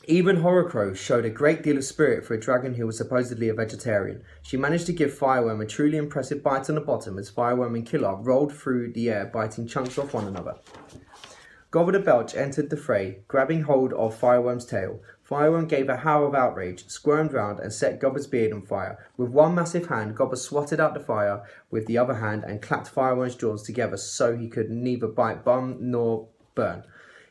Even Horrocrow showed a great deal of spirit for a dragon who was supposedly a vegetarian. She managed to give Fireworm a truly impressive bite on the bottom as Fireworm and Killer rolled through the air, biting chunks off one another. Gobber the Belch entered the fray, grabbing hold of Fireworm's tail. Fireworm gave a howl of outrage, squirmed round, and set Gobber's beard on fire. With one massive hand, Gobber swatted out the fire with the other hand and clapped Fireworm's jaws together so he could neither bite bum nor burn.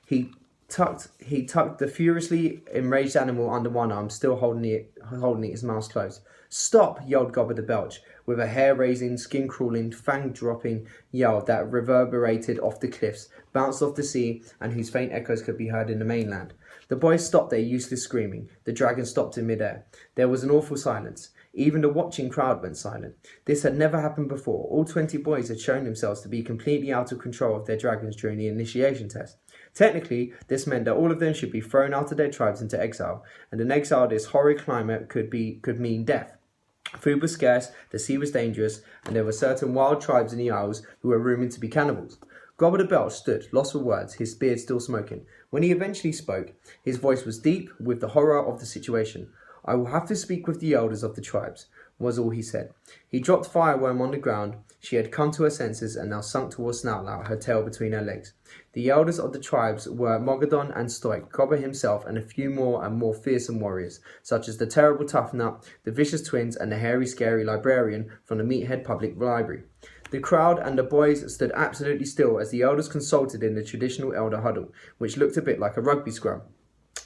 He tucked the furiously enraged animal under one arm, still holding its mouth closed. "Stop!" yelled Gobber the Belch, with a hair-raising, skin-crawling, fang-dropping yell that reverberated off the cliffs, bounced off the sea, and whose faint echoes could be heard in the mainland. The boys stopped their useless screaming. The dragon stopped in mid-air. There was an awful silence. Even the watching crowd went silent. This had never happened before. All 20 boys had shown themselves to be completely out of control of their dragons during the initiation test. Technically, this meant that all of them should be thrown out of their tribes into exile, and in exile this horrid climate could mean death. Food was scarce, the sea was dangerous, and there were certain wild tribes in the Isles who were rumoured to be cannibals. Gobber the Belch stood, lost for words, his beard still smoking. When he eventually spoke, his voice was deep with the horror of the situation. "I will have to speak with the elders of the tribes," was all he said. He dropped Fireworm on the ground. She had come to her senses and now sunk towards Snoutlout, her tail between her legs. The elders of the tribes were Mogadon and Stoik, Gobber himself, and a few more and more fearsome warriors, such as the terrible Tough Nut, the vicious twins, and the hairy, scary librarian from the Meathead Public Library. The crowd and the boys stood absolutely still as the elders consulted in the traditional elder huddle, which looked a bit like a rugby scrum.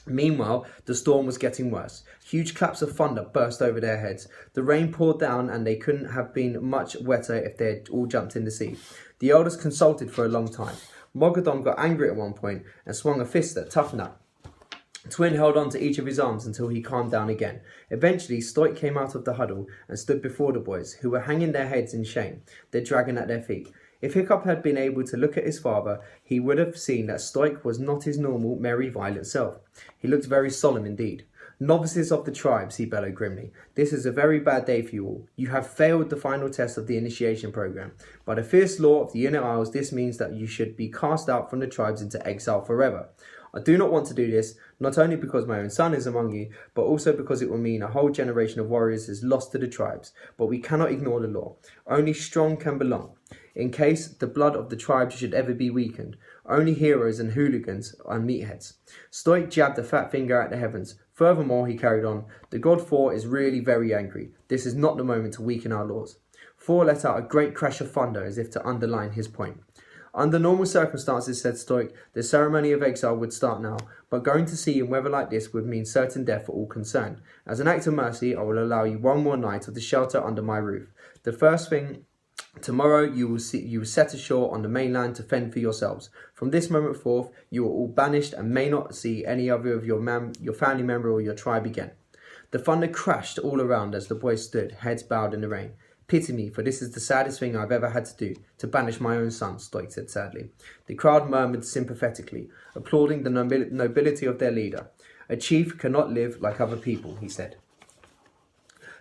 Meanwhile, the storm was getting worse. Huge claps of thunder burst over their heads. The rain poured down and they couldn't have been much wetter if they had all jumped in the sea. The elders consulted for a long time. Mogadon got angry at one point and swung a fist at Tough Nut. Twin held on to each of his arms until he calmed down again. Eventually, Stoik came out of the huddle and stood before the boys, who were hanging their heads in shame, their dragon at their feet. If Hiccup had been able to look at his father, he would have seen that Stoik was not his normal, merry, violent self. He looked very solemn indeed. "Novices of the tribes," he bellowed grimly, "this is a very bad day for you all. You have failed the final test of the initiation program. By the fierce law of the Inner Isles, this means that you should be cast out from the tribes into exile forever. I do not want to do this, not only because my own son is among you, but also because it will mean a whole generation of warriors is lost to the tribes. But we cannot ignore the law. Only strong can belong. In case the blood of the tribes should ever be weakened, only heroes and hooligans and meatheads." Stoik jabbed a fat finger at the heavens. "Furthermore," he carried on, "the god Thor is really very angry. This is not the moment to weaken our laws." Thor let out a great crash of thunder as if to underline his point. "Under normal circumstances," said Stoik, "the ceremony of exile would start now, but going to sea in weather like this would mean certain death for all concerned. As an act of mercy, I will allow you one more night of the shelter under my roof. The first thing tomorrow you will set ashore on the mainland to fend for yourselves. From this moment forth, you are all banished and may not see any other of your family member or your tribe again." The thunder crashed all around as the boys stood, heads bowed in the rain. "Pity me, for this is the saddest thing I've ever had to do, to banish my own son," Stoik said sadly. The crowd murmured sympathetically, applauding the nobility of their leader. "A chief cannot live like other people," he said.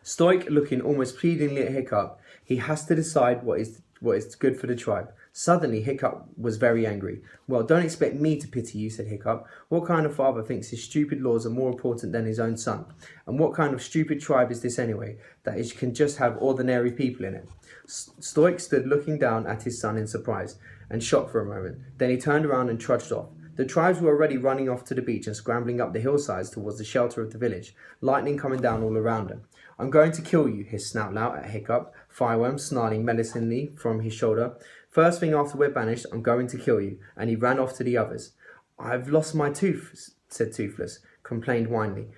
Stoik, looking almost pleadingly at Hiccup, he has to decide what is good for the tribe. Suddenly, Hiccup was very angry. "Well, don't expect me to pity you," said Hiccup. "What kind of father thinks his stupid laws are more important than his own son? And what kind of stupid tribe is this anyway, that it can just have ordinary people in it?" Stoik stood looking down at his son in surprise and shock for a moment. Then he turned around and trudged off. The tribes were already running off to the beach and scrambling up the hillsides towards the shelter of the village, lightning coming down all around them. "I'm going to kill you," hissed Snoutlout at Hiccup, Fireworm snarling menacingly from his shoulder. "First thing after we're banished, I'm going to kill you," and he ran off to the others. "I've lost my tooth," said Toothless, complained whiningly.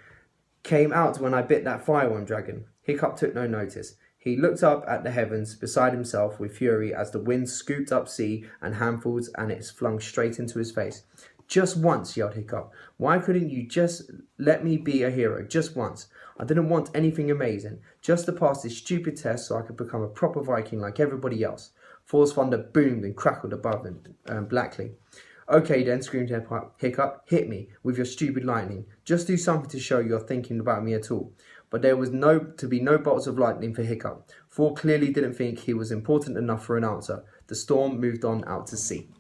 "Came out when I bit that Fireworm dragon." Hiccup took no notice. He looked up at the heavens, beside himself with fury as the wind scooped up sea and handfuls and it flung straight into his face. "Just once," yelled Hiccup. "Why couldn't you just let me be a hero, just once? I didn't want anything amazing, just to pass this stupid test so I could become a proper Viking like everybody else." Thor's thunder boomed and crackled above them blackly. "Okay then," screamed Hiccup, "hit me with your stupid lightning. Just do something to show you're thinking about me at all." But there was to be no bolts of lightning for Hiccup. Thor clearly didn't think he was important enough for an answer. The storm moved on out to sea.